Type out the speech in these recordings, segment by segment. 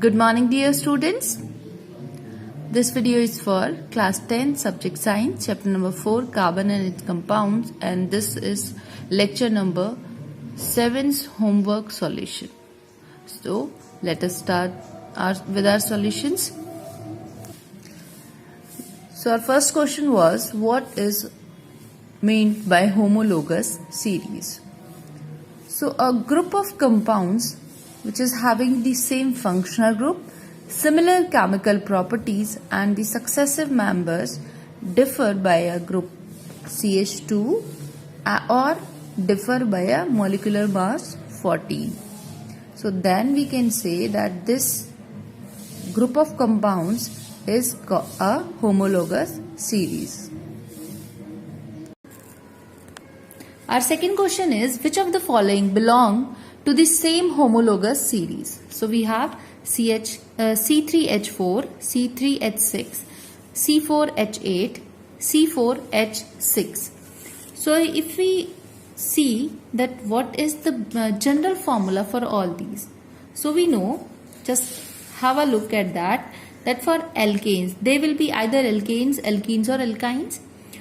Good morning, dear students. This video is for class 10 subject science, chapter number 4, carbon and its compounds, and this is lecture number 7's homework solution. So let us start with our solutions. So our first question was, what is meant by homologous series? So a group of compounds which is having the same functional group, similar chemical properties, and the successive members differ by a group CH2 or differ by a molecular mass 14. So then we can say that this group of compounds is a homologous series. Our second question is, which of the following belong to the same homologous series? So we have C3H4, C3H6, C4H8, C4H6. So if we see that what is the general formula for all these, so we know, just have a look at that for alkanes, they will be either alkanes or alkynes.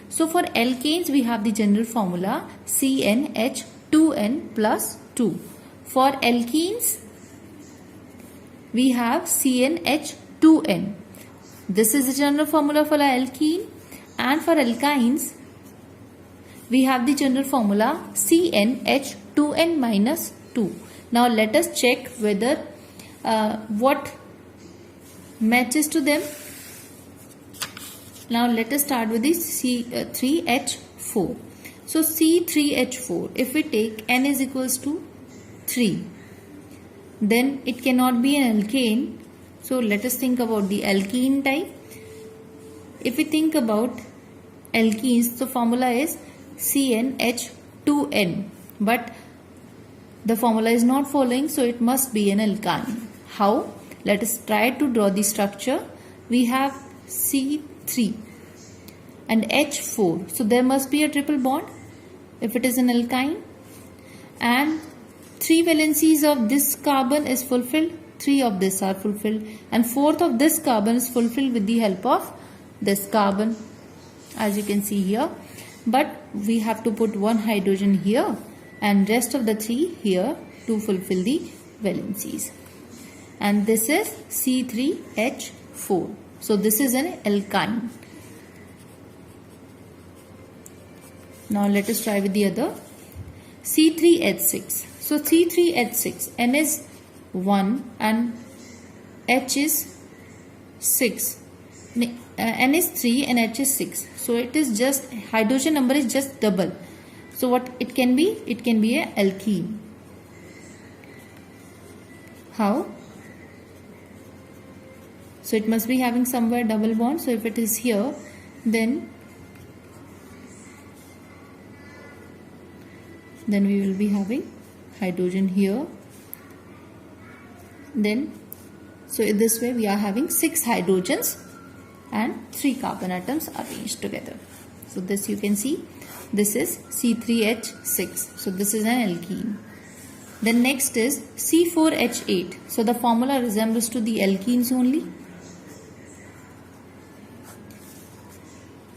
So for alkanes we have the general formula CnH2n plus 2. For alkenes we have CnH2n. This is the general formula for alkene, and for alkynes we have the general formula CnH2n minus 2. Now let us check whether what matches to them. Now let us start with this C3H4. So C3H4, if we take N is equals to 3, then it cannot be an alkane. So let us think about the alkene type. If we think about alkenes, the formula is CnH2n, but the formula is not following, so it must be an alkyne. How? Let us try to draw the structure. We have C3 and H4, so there must be a triple bond if it is an alkyne, and 3 valencies of this carbon is fulfilled, 3 of this are fulfilled, and 4th of this carbon is fulfilled with the help of this carbon, as you can see here. But we have to put 1 hydrogen here and rest of the 3 here to fulfill the valencies. And this is C3H4. So this is an alkyne. Now let us try with the other. C3H6. So C3H6, N is 1 and H is 6. N is 3 and H is 6. So it is just, hydrogen number is just double. So what it can be? It can be an alkene. How? So it must be having somewhere double bond. So if it is here, then we will be having hydrogen here. Then, so in this way we are having 6 hydrogens and 3 carbon atoms arranged together. So this you can see, this is C3H6. So this is an alkene. Then next is C4H8. So the formula resembles to the alkenes only.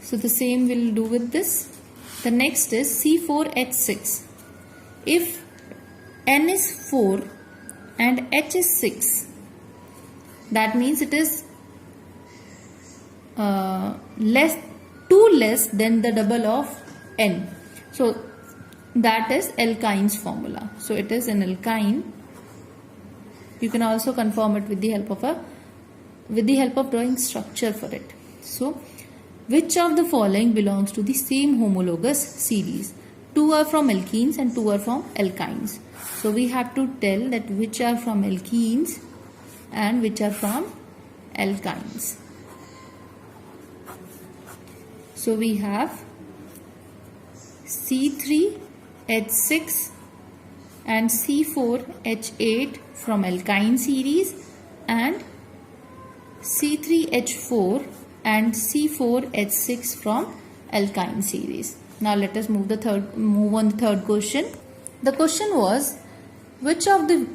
So the same will do with this. The next is C4H6. If N is 4 and H is 6, that means it is less than the double of N. So that is alkyne's formula. So it is an alkyne. You can also confirm it with the help of drawing structure for it. So which of the following belongs to the same homologous series? 2 are from alkenes and 2 are from alkynes. So we have to tell that which are from alkenes and which are from alkynes. So we have C3H6 and C4H8 from alkyne series, and C3H4 and C4H6 from alkyne series. Now let us move on the third question. The question was, which of the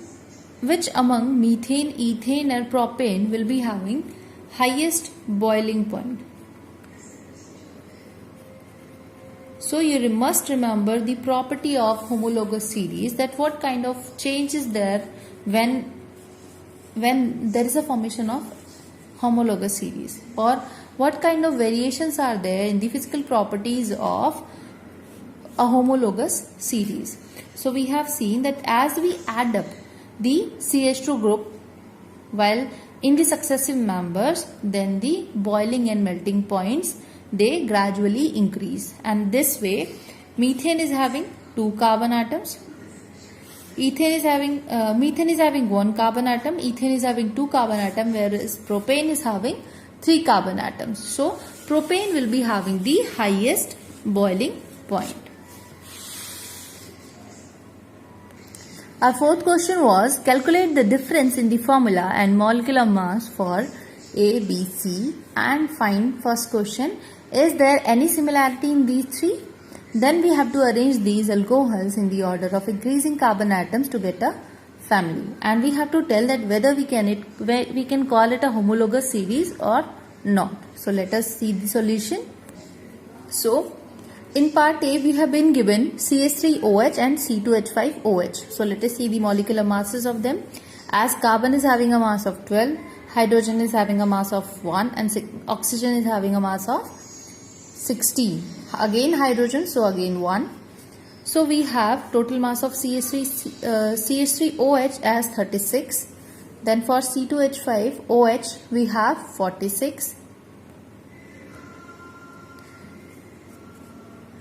which among methane, ethane and propane will be having highest boiling point? So you must remember the property of homologous series, that what kind of change is there when there is a formation of homologous series, or what kind of variations are there in the physical properties of a homologous series. So we have seen that as we add up the CH2 group while in the successive members, then the boiling and melting points, they gradually increase, and this way methane is having 2 carbon atoms, methane is having 1 carbon atom, ethane is having 2 carbon atom, whereas propane is having 3 carbon atoms. So propane will be having the highest boiling point. Our fourth question was, calculate the difference in the formula and molecular mass for A, B, C and find, first question, is there any similarity in these three? Then we have to arrange these alcohols in the order of increasing carbon atoms to get a family, and we have to tell that whether we can call it a homologous series or not. So let us see the solution. So in part A we have been given CH3OH and C2H5OH. So let us see the molecular masses of them. As carbon is having a mass of 12, hydrogen is having a mass of 1 and oxygen is having a mass of 16. Again hydrogen, so again 1. So we have total mass of CH3OH as 36. Then for C2H5OH we have 46.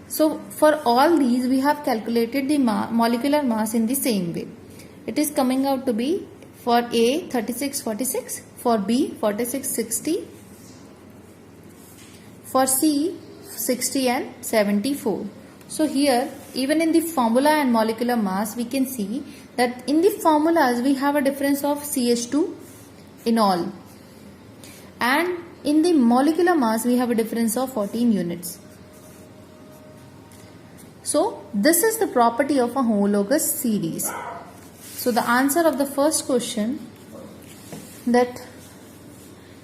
So for all these we have calculated the molecular mass in the same way. It is coming out to be for A 36 46, for B 46 60, for C 60 and 74. So here even in the formula and molecular mass we can see that in the formulas we have a difference of CH2 in all, and in the molecular mass we have a difference of 14 units. So this is the property of a homologous series. So the answer of the first question, that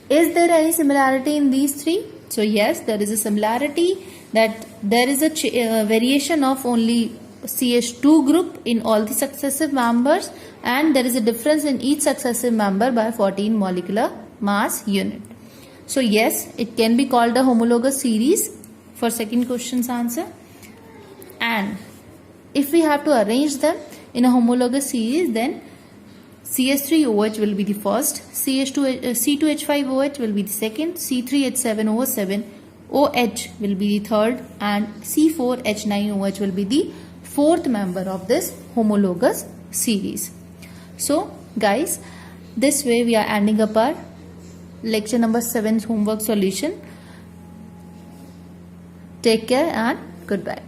is there any similarity in these three? So yes, there is a similarity, that there is a variation of only CH2 group in all the successive members, and there is a difference in each successive member by 14 molecular mass unit. So yes, it can be called a homologous series for second question's answer. And if we have to arrange them in a homologous series, then CH3OH will be the first, C2H5OH will be the second, C3H7OH will be the third, and C4H9OH will be the fourth member of this homologous series. So guys, this way we are ending up our lecture number 7 homework solution. Take care and goodbye.